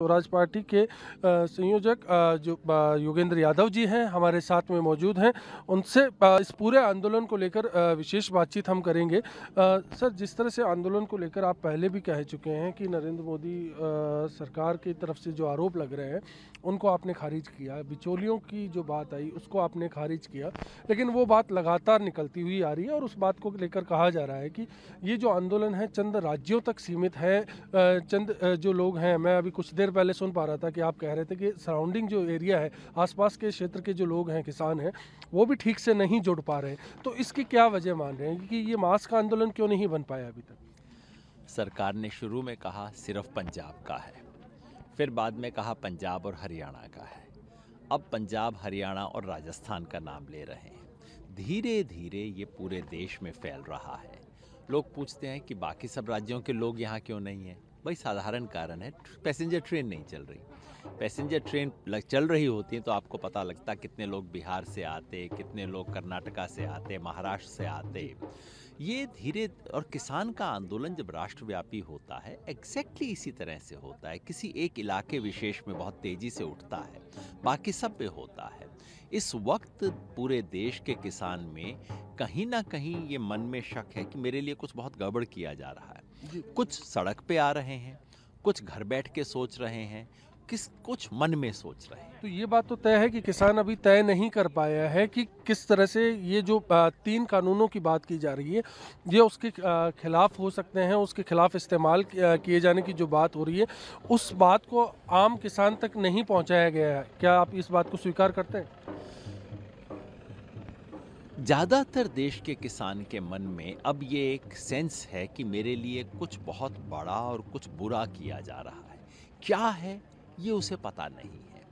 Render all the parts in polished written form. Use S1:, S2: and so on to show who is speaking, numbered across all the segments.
S1: Swaraj party के संयोजक जो योगेंद्र यादव जी हैं हमारे साथ में मौजूद हैं। उनसे इस पूरे आंदोलन को लेकर विशेष बातचीत हम करेंगे। सर, जिस तरह से आंदोलन को लेकर आप पहले भी कह चुके हैं कि नरेंद्र मोदी सरकार की तरफ से जो आरोप लग रहे हैं उनको आपने खारिज किया, बिचौलियों की जो बात आई उसको आपने खारिज किया, लेकिन वो बात लगातार निकलती हुई आ रही है और उस बात को लेकर कहा जा रहा है कि ये जो आंदोलन है चंद राज्यों तक सीमित है। चंद जो लोग हैं, मैं अभी कुछ देर पहले सुन पा रहा था कि आप कह रहे थे कि सराउंडिंग जो एरिया है, आसपास के क्षेत्र के जो लोग हैं, किसान हैं, वो भी ठीक से नहीं जुड़ पा रहे। तो इसकी क्या वजह मान रहे हैं कि ये मास का आंदोलन क्यों नहीं बन पाया अभी तक?
S2: सरकार ने शुरू में कहा सिर्फ पंजाब का है, फिर बाद में कहा पंजाब और हरियाणा का है, अब पंजाब, हरियाणा और राजस्थान का नाम ले रहे हैं। धीरे धीरे ये पूरे देश में फैल रहा है। लोग पूछते हैं कि बाकी सब राज्यों के लोग यहाँ क्यों नहीं हैं? भाई साधारण कारण है, पैसेंजर ट्रेन नहीं चल रही। पैसेंजर ट्रेन चल रही होती है तो आपको पता लगता कितने लोग बिहार से आते, कितने लोग कर्नाटका से आते, महाराष्ट्र से आते। ये धीरे और किसान का आंदोलन जब राष्ट्रव्यापी होता है, एग्जैक्टली इसी तरह से होता है। किसी एक इलाके विशेष में बहुत तेजी से उठता है, बाकी सब पे होता है। इस वक्त पूरे देश के किसान में कहीं ना कहीं ये मन में शक है कि मेरे लिए कुछ बहुत गड़बड़ किया जा रहा है। कुछ सड़क पे आ रहे हैं, कुछ घर बैठ के सोच रहे हैं, कुछ मन में सोच रहे हैं।
S1: तो ये बात तो तय है कि किसान अभी तय नहीं कर पाया है कि किस तरह से ये जो 3 कानूनों की बात की जा रही है, ये उसके खिलाफ हो सकते हैं, उसके खिलाफ इस्तेमाल किए जाने की जो बात हो रही है, उस बात को आम किसान तक नहीं पहुंचाया गया है। क्या आप इस बात को स्वीकार करते हैं?
S2: ज़्यादातर देश के किसान के मन में अब ये एक सेंस है कि मेरे लिए कुछ बहुत बड़ा और कुछ बुरा किया जा रहा है। क्या है ये उसे पता नहीं है,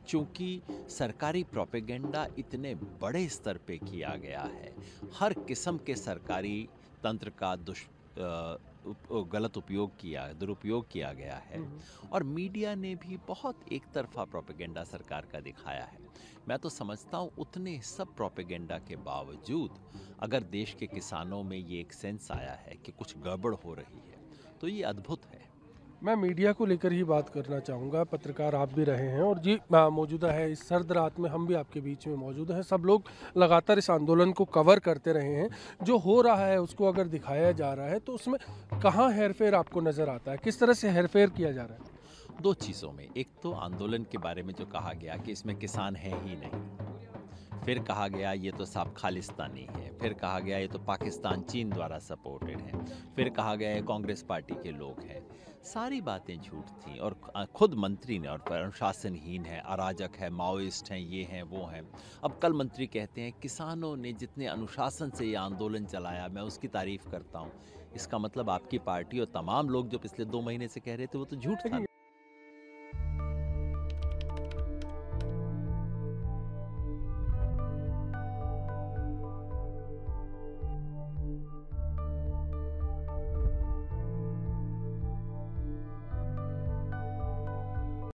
S2: क्योंकि सरकारी प्रोपेगेंडा इतने बड़े स्तर पे किया गया है। हर किस्म के सरकारी तंत्र का गलत दुरुपयोग किया गया है। और मीडिया ने भी बहुत एक तरफा प्रोपेगेंडा सरकार का दिखाया है। मैं तो समझता हूँ उतने सब प्रोपेगेंडा के बावजूद अगर देश के किसानों में ये एक सेंस आया है कि कुछ गड़बड़ हो रही है, तो ये अद्भुत है।
S1: मैं मीडिया को लेकर ही बात करना चाहूँगा। पत्रकार आप भी रहे हैं और जी मौजूदा है इस सर्द रात में, हम भी आपके बीच में मौजूद हैं। सब लोग लगातार इस आंदोलन को कवर करते रहे हैं। जो हो रहा है उसको अगर दिखाया जा रहा है तो उसमें कहाँ हेरफेर आपको नज़र आता है? किस तरह से हेरफेर किया जा रहा है?
S2: दो चीज़ों में, एक तो आंदोलन के बारे में जो कहा गया कि इसमें किसान है ही नहीं, फिर कहा गया ये तो साफ खालिस्तानी है, फिर कहा गया ये तो पाकिस्तान चीन द्वारा सपोर्टेड है, फिर कहा गया ये कांग्रेस पार्टी के लोग हैं। सारी बातें झूठ थी और खुद मंत्री ने और अनुशासनहीन है, अराजक है, माओइस्ट हैं, ये हैं, वो हैं। अब कल मंत्री कहते हैं किसानों ने जितने अनुशासन से ये आंदोलन चलाया मैं उसकी तारीफ करता हूँ। इसका मतलब आपकी पार्टी और तमाम लोग जो पिछले 2 महीने से कह रहे थे वो तो झूठ था
S1: लेकिन